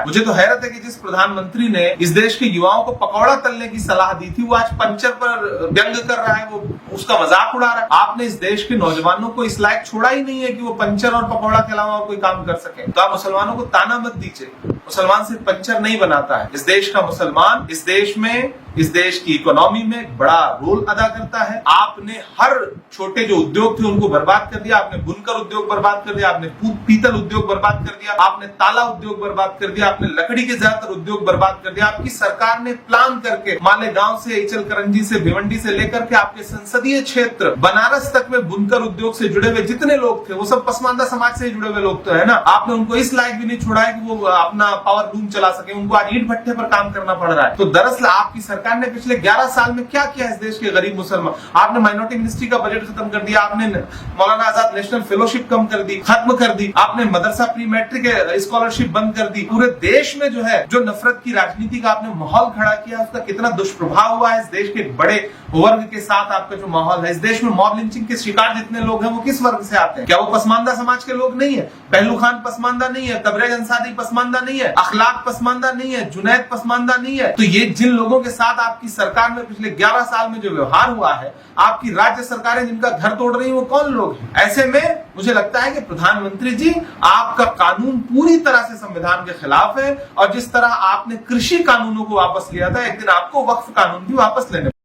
मुझे तो हैरत है कि जिस प्रधानमंत्री ने इस देश के युवाओं को पकौड़ा तलने की सलाह दी थी, वो आज पंचर पर व्यंग कर रहा है, वो उसका मजाक उड़ा रहा है। आपने इस देश के नौजवानों को इस लायक छोड़ा ही नहीं है कि वो पंचर और पकौड़ा के अलावा कोई काम कर सके। तो आप मुसलमानों को ताना मत दीजिए, मुसलमान सिर्फ पंचर नहीं बनाता है। इस देश का मुसलमान इस देश में, इस देश की इकोनॉमी में एक बड़ा रोल अदा करता है। आपने हर छोटे जो उद्योग थे उनको बर्बाद कर दिया, आपने बुनकर उद्योग बर्बाद कर दिया, आपने पीतल उद्योग बर्बाद कर दिया, आपने ताला उद्योग बर्बाद कर दिया, आपने लकड़ी के ज्यादातर उद्योग बर्बाद कर दिया। आपकी सरकार ने प्लान करके मालेगांव से, इचलकरंजी से, भिवंडी से लेकर के आपके संसदीय क्षेत्र बनारस तक में बुनकर उद्योग से जुड़े हुए जितने लोग थे वो सब पसमानदा समाज से जुड़े हुए लोग तो है ना। आपने उनको इस लायक भी नहीं छोड़ा है कि वो अपना पावर लूम चला सके, उनको आज ईंट भट्टे पर काम करना पड़ रहा है। तो दरअसल आपकी सरकार ने पिछले 11 साल में क्या किया इस देश के गरीब मुसलमान? आपने माइनॉरिटी मिनिस्ट्री का बजट खत्म कर दिया, आपने मौलाना आजाद नेशनल फेलोशिप कम कर दी, खत्म कर दी, आपने मदरसा प्री मैट्रिक स्कॉलरशिप बंद कर दी। पूरे देश में जो है जो नफरत की राजनीति का आपने माहौल खड़ा किया, उसका कितना दुष्प्रभाव हुआ है इस देश के बड़े वर्ग के साथ। आपका जो माहौल है, इस देश में मॉब लिंचिंग के शिकार जितने लोग हैं वो किस वर्ग से आते हैं? क्या वो पसमानदा समाज के लोग नहीं है? पहलू खान पसमानदा नहीं है, तबरेज अंसारी पसमानदा नहीं है, अखलाक पसमानदा नहीं है, जुनैद पसमानदा नहीं है? तो ये जिन लोगों के साथ आपकी सरकार में पिछले 11 साल में जो व्यवहार हुआ है, आपकी राज्य सरकारें जिनका घर तोड़ रही है वो कौन लोग हैं? ऐसे में मुझे लगता है कि प्रधानमंत्री जी, आपका कानून पूरी तरह से संविधान के खिलाफ है। और जिस तरह आपने कृषि कानूनों को वापस लिया था, एक दिन आपको वक्फ कानून भी वापस लेने